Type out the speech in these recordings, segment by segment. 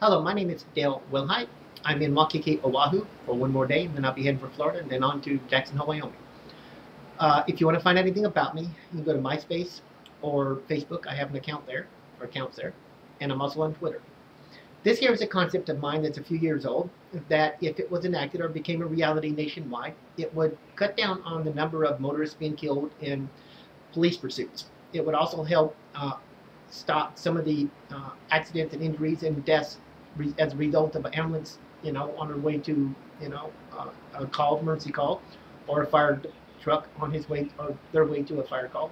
Hello, my name is Dale Wilhite. I'm in Waikiki, Oahu for one more day, and then I'll be heading for Florida and then on to Jackson Hole, Wyoming. If you want to find anything about me, you can go to MySpace or Facebook. I have an account there, or accounts there, and I'm also on Twitter. This here is a concept of mine that's a few years old, that if it was enacted or became a reality nationwide, it would cut down on the number of motorists being killed in police pursuits. It would also help stop some of the accidents and injuries and deaths as a result of an ambulance, on their way to, a call, emergency call, or a fire truck on his way or their way to a fire call.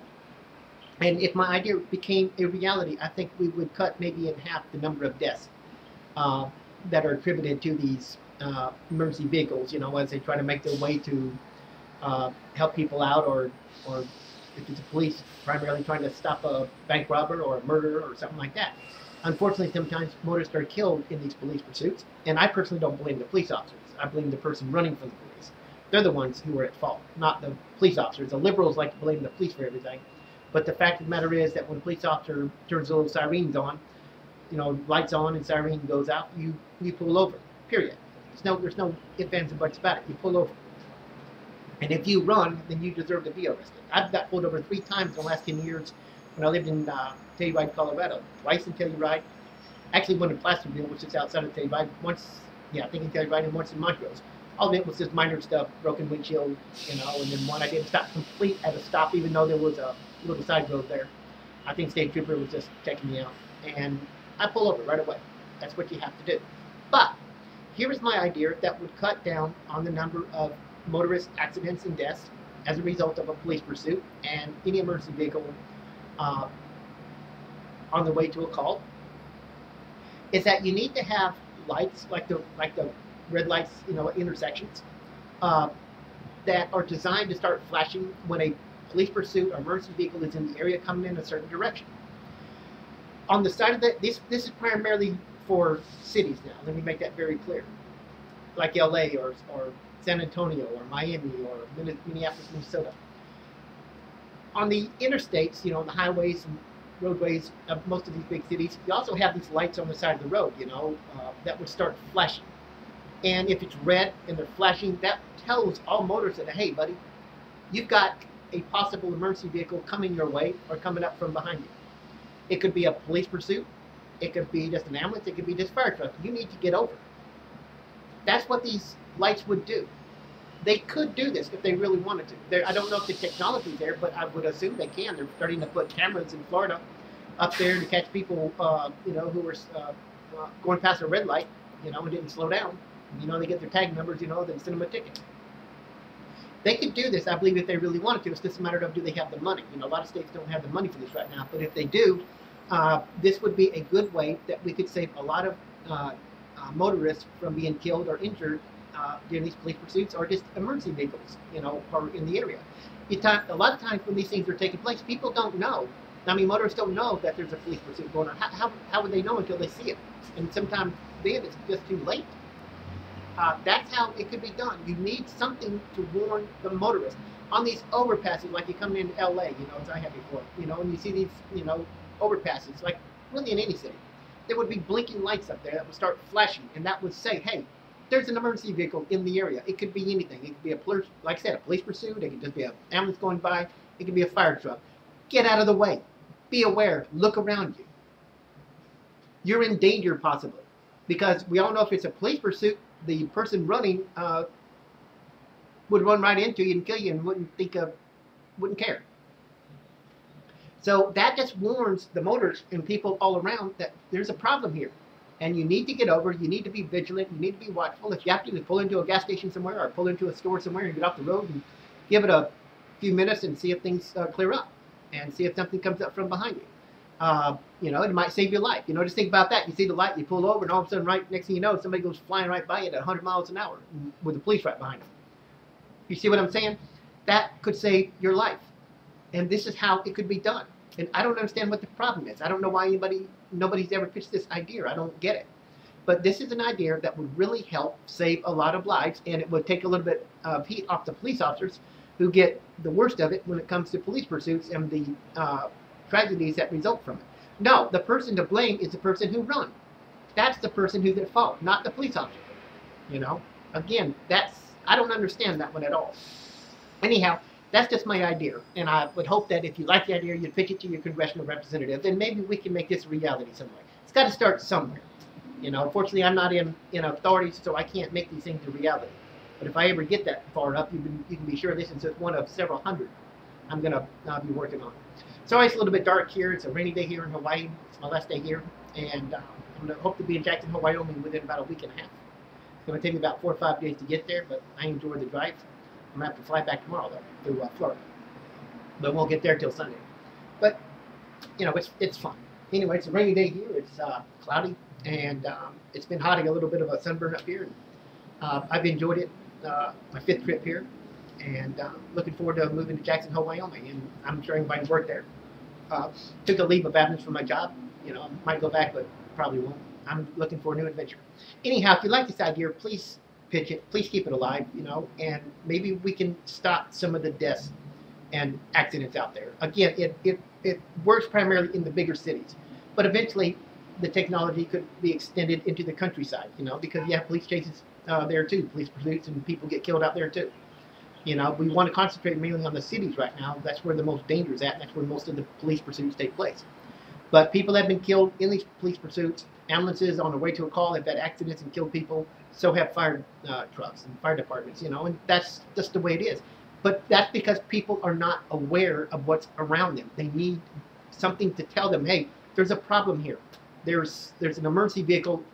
And if my idea became a reality, I think we would cut maybe in half the number of deaths uh, that are attributed to these emergency vehicles, as they try to make their way to help people out, or if it's a police primarily trying to stop a bank robber or a murderer or something like that. Unfortunately, sometimes motorists are killed in these police pursuits, and I personally don't blame the police officers. I blame the person running from the police. They're the ones who are at fault, not the police officers. The liberals like to blame the police for everything, but the fact of the matter is that when a police officer turns those sirens on, lights on and siren goes out, you pull over. Period. There's no ifs, ands, and buts about it. You pull over. And if you run, then you deserve to be arrested. I've got pulled over 3 times in the last 10 years when I lived in Telluride, Colorado. Twice in Telluride. Actually, one in Placerville, which is outside of Telluride. Once, I think in Telluride, and once in Montrose. All of it was just minor stuff, broken windshield, and then one I didn't stop complete at a stop, even though there was a little side road there. I think State Trooper was just checking me out. And I pull over right away. That's what you have to do. But here is my idea that would cut down on the number of motorist accidents and deaths as a result of a police pursuit and any emergency vehicle on the way to a call, is that you need to have lights like the red lights, at intersections, that are designed to start flashing when a police pursuit or emergency vehicle is in the area coming in a certain direction. On the side of this is primarily for cities now. Let me make that very clear, like LA or San Antonio or Miami or Minneapolis, Minnesota. On the interstates, the highways and roadways of most of these big cities, you also have these lights on the side of the road, that would start flashing. And if it's red and they're flashing, that tells all motorists that, hey, buddy, you've got a possible emergency vehicle coming your way or coming up from behind you. It could be a police pursuit. It could be just an ambulance. It could be just a fire truck. You need to get over. That's what these lights would do. They could do this if they really wanted to. I don't know if the technology's there, but I would assume they can. They're starting to put cameras in Florida up there to catch people, who were going past a red light, and didn't slow down. They get their tag numbers, then send them a ticket. They could do this, I believe, if they really wanted to. It's just a matter of, do they have the money? A lot of states don't have the money for this right now. But if they do, this would be a good way that we could save a lot of motorists from being killed or injured during these police pursuits, or just emergency vehicles, or in the area. A lot of times when these things are taking place, people don't know. Motorists don't know that there's a police pursuit going on. How would they know until they see it? And sometimes then it's just too late. That's how it could be done. You need something to warn the motorist. On these overpasses, like you come in LA, as I have before, and you see these, overpasses, like really in any city, there would be blinking lights up there that would start flashing, and that would say, hey, there's an emergency vehicle in the area. It could be anything. It could be like I said, a police pursuit. It could just be an ambulance going by. It could be a fire truck. Get out of the way. Be aware. Look around you. You're in danger, possibly, because we all know if it's a police pursuit, the person running would run right into you and kill you and wouldn't care. So that just warns the motorists and people all around that there's a problem here. And you need to get over. You need to be vigilant. You need to be watchful. If you have to pull into a gas station somewhere or pull into a store somewhere and get off the road and give it a few minutes and see if things clear up and see if something comes up from behind you. It might save your life. Just think about that. You see the light, you pull over, and all of a sudden, right next thing you know, somebody goes flying right by you at 100 miles an hour with the police right behind them. You see what I'm saying? That could save your life. And this is how it could be done. And I don't understand what the problem is. I don't know why nobody's ever pitched this idea. I don't get it. But this is an idea that would really help save a lot of lives, and it would take a little bit of heat off the police officers who get the worst of it when it comes to police pursuits and the tragedies that result from it. No, the person to blame is the person who runs. that's the person who's at fault, not the police officer. You know, again, I don't understand that one at all. Anyhow, that's just my idea, and I would hope that if you like the idea, you'd pitch it to your congressional representative, and maybe we can make this a reality somewhere. It's got to start somewhere. You know, unfortunately, I'm not in authority, so I can't make these things a reality. But if I ever get that far up, you can be sure this is just one of several hundred I'm going to be working on. So it's a little bit dark here. It's a rainy day here in Hawaii. It's my last day here, and I'm going to hope to be in Jackson Hole, Wyoming within about a week and a half. It's going to take me about 4 or 5 days to get there, but I enjoy the drive. I'm going to have to fly back tomorrow, though, to Florida. But won't get there till Sunday. But, you know, it's fun. Anyway, it's a rainy day here. It's cloudy, and it's been hot. I got a little bit of a sunburn up here. I've enjoyed it. My 5th trip here, and looking forward to moving to Jackson Hole, Wyoming, and I'm sure everybody can work there. Took a leave of absence from my job. You know, might go back, but probably won't. I'm looking for a new adventure. Anyhow, if you like this idea, please pitch it. Please keep it alive, you know, and maybe we can stop some of the deaths and accidents out there. Again, it works primarily in the bigger cities, but eventually the technology could be extended into the countryside, you know, because you have police chases there too, police pursuits, and people get killed out there too. You know, we want to concentrate mainly on the cities right now. That's where the most danger is at, and that's where most of the police pursuits take place. But people have been killed in these police pursuits. Ambulances on their way to a call have had accidents and killed people. So have fire trucks and fire departments, you know, and that's just the way it is. But that's because people are not aware of what's around them. They need something to tell them, hey, there's a problem here. There's an emergency vehicle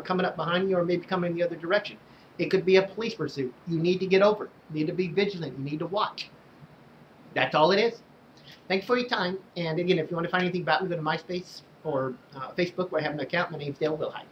coming up behind you, or maybe coming the other direction. It could be a police pursuit. You need to get over it. You need to be vigilant. You need to watch. That's all it is. Thanks for your time. And again, if you want to find anything about me, go to MySpace or Facebook, where I have an account. My name's Dale Wilhite.